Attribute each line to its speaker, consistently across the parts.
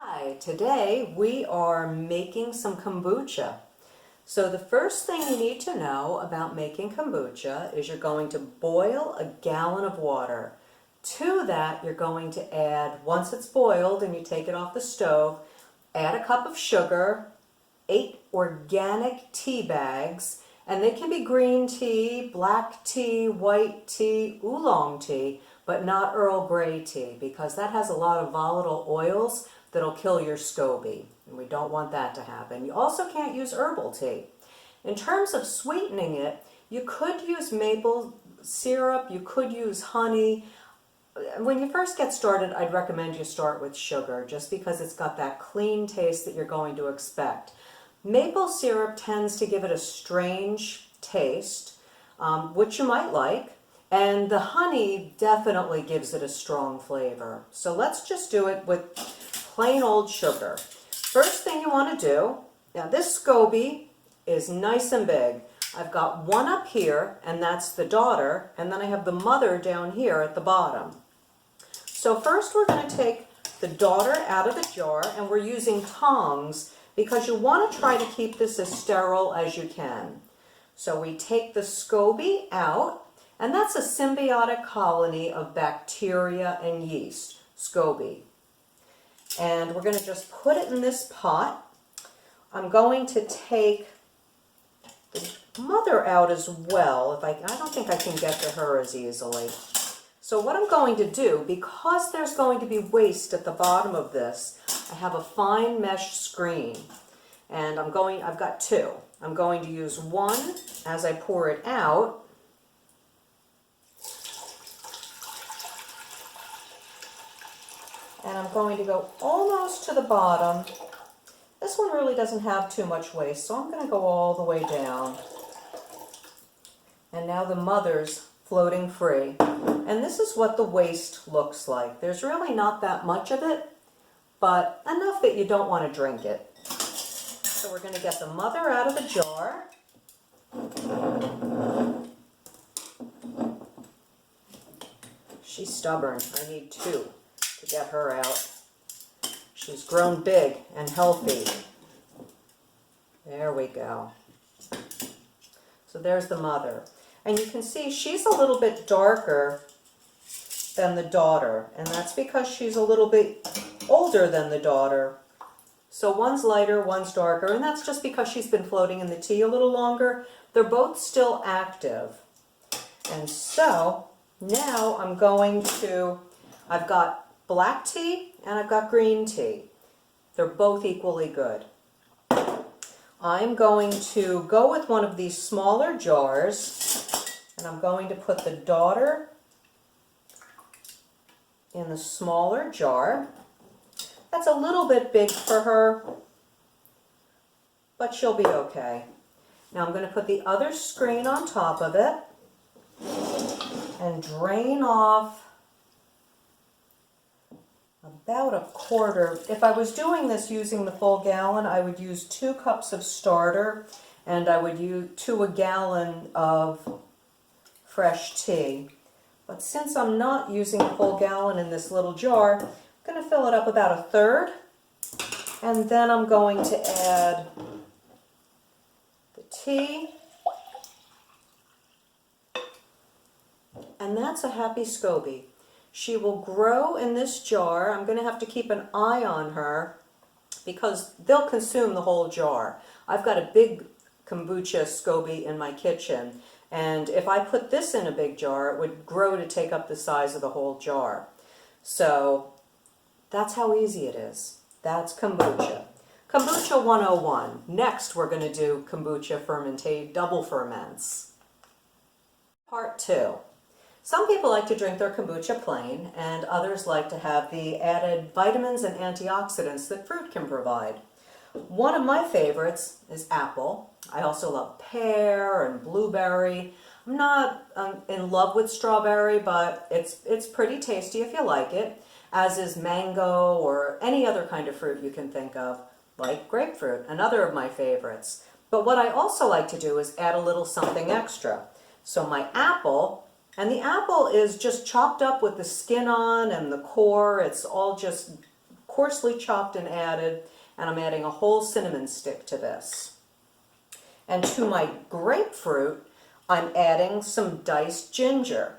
Speaker 1: Hi, today we are making some kombucha. So the first thing you need to know about making kombucha is you're going to boil a gallon of water. To that you're going to add, once it's boiled and you take it off the stove, add a cup of sugar, 8 organic tea bags, and they can be green tea, black tea, white tea, oolong tea, but not Earl Grey tea because that has a lot of volatile oils that'll kill your SCOBY, and we don't want that to happen. You also can't use herbal tea. In terms of sweetening it, you could use maple syrup, you could use honey. When you first get started, I'd recommend you start with sugar just because it's got that clean taste that you're going to expect. Maple syrup tends to give it a strange taste, which you might like, and the honey definitely gives it a strong flavor. So let's just do it with plain old sugar. First thing you want to do, now this SCOBY is nice and big. I've got one up here, and that's the daughter, and then I have the mother down here at the bottom. So first we're going to take the daughter out of the jar, and we're using tongs because you want to try to keep this as sterile as you can. So we take the SCOBY out, and that's a symbiotic colony of bacteria and yeast, SCOBY. And we're going to just put it in this pot. I'm going to take the mother out as well. I don't think I can get to her as easily. So what I'm going to do, because there's going to be waste at the bottom of this, I have a fine mesh screen. And I've got two. I'm going to use one as I pour it out. And I'm going to go almost to the bottom. This one really doesn't have too much waste, so I'm going to go all the way down. And now the mother's floating free. And this is what the waste looks like. There's really not that much of it, but enough that you don't want to drink it. So we're going to get the mother out of the jar. She's stubborn. I need two to get her out. She's grown big and healthy. There we go. So there's the mother. And you can see she's a little bit darker than the daughter, and that's because she's a little bit older than the daughter. So one's lighter, one's darker, and that's just because she's been floating in the tea a little longer. They're both still active. And so now I've got black tea and I've got green tea. They're both equally good. I'm going to go with one of these smaller jars, and I'm going to put the daughter in the smaller jar. That's a little bit big for her, but she'll be okay. Now I'm going to put the other screen on top of it and drain off about a quarter. If I was doing this using the full gallon, I would use 2 cups of starter, and I would use a gallon of fresh tea. But since I'm not using a full gallon in this little jar, I'm going to fill it up about a third, and then I'm going to add the tea, and that's a happy SCOBY. She will grow in this jar. I'm going to have to keep an eye on her because they'll consume the whole jar. I've got a big kombucha SCOBY in my kitchen, and if I put this in a big jar, it would grow to take up the size of the whole jar. So that's how easy it is. That's kombucha. Kombucha 101. Next, we're going to do kombucha double ferments. Part 2. Some people like to drink their kombucha plain, and others like to have the added vitamins and antioxidants that fruit can provide. One of my favorites is apple. I also love pear and blueberry. I'm not in love with strawberry, but it's pretty tasty if you like it, as is mango or any other kind of fruit you can think of, like grapefruit, another of my favorites. But what I also like to do is add a little something extra. So my apple, and the apple is just chopped up with the skin on and the core. It's all just coarsely chopped and added, and I'm adding a whole cinnamon stick to this. And to my grapefruit, I'm adding some diced ginger.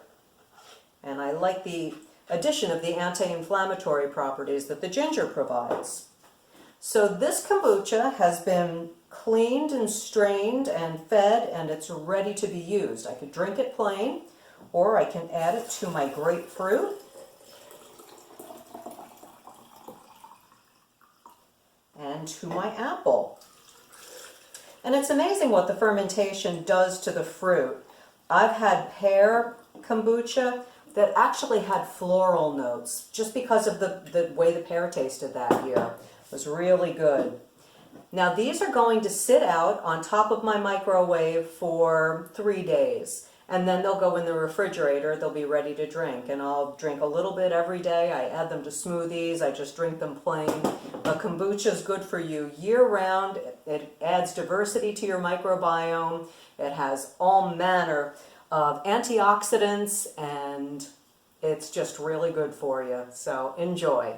Speaker 1: And I like the addition of the anti-inflammatory properties that the ginger provides. So this kombucha has been cleaned and strained and fed, and it's ready to be used. I could drink it plain, or I can add it to my grapefruit. And to my apple. And it's amazing what the fermentation does to the fruit. I've had pear kombucha that actually had floral notes just because of the way the pear tasted that year. It was really good. Now these are going to sit out on top of my microwave for 3 days. And then they'll go in the refrigerator, they'll be ready to drink. And I'll drink a little bit every day. I add them to smoothies, I just drink them plain. Kombucha is good for you year-round. It adds diversity to your microbiome. It has all manner of antioxidants, and it's just really good for you. So enjoy.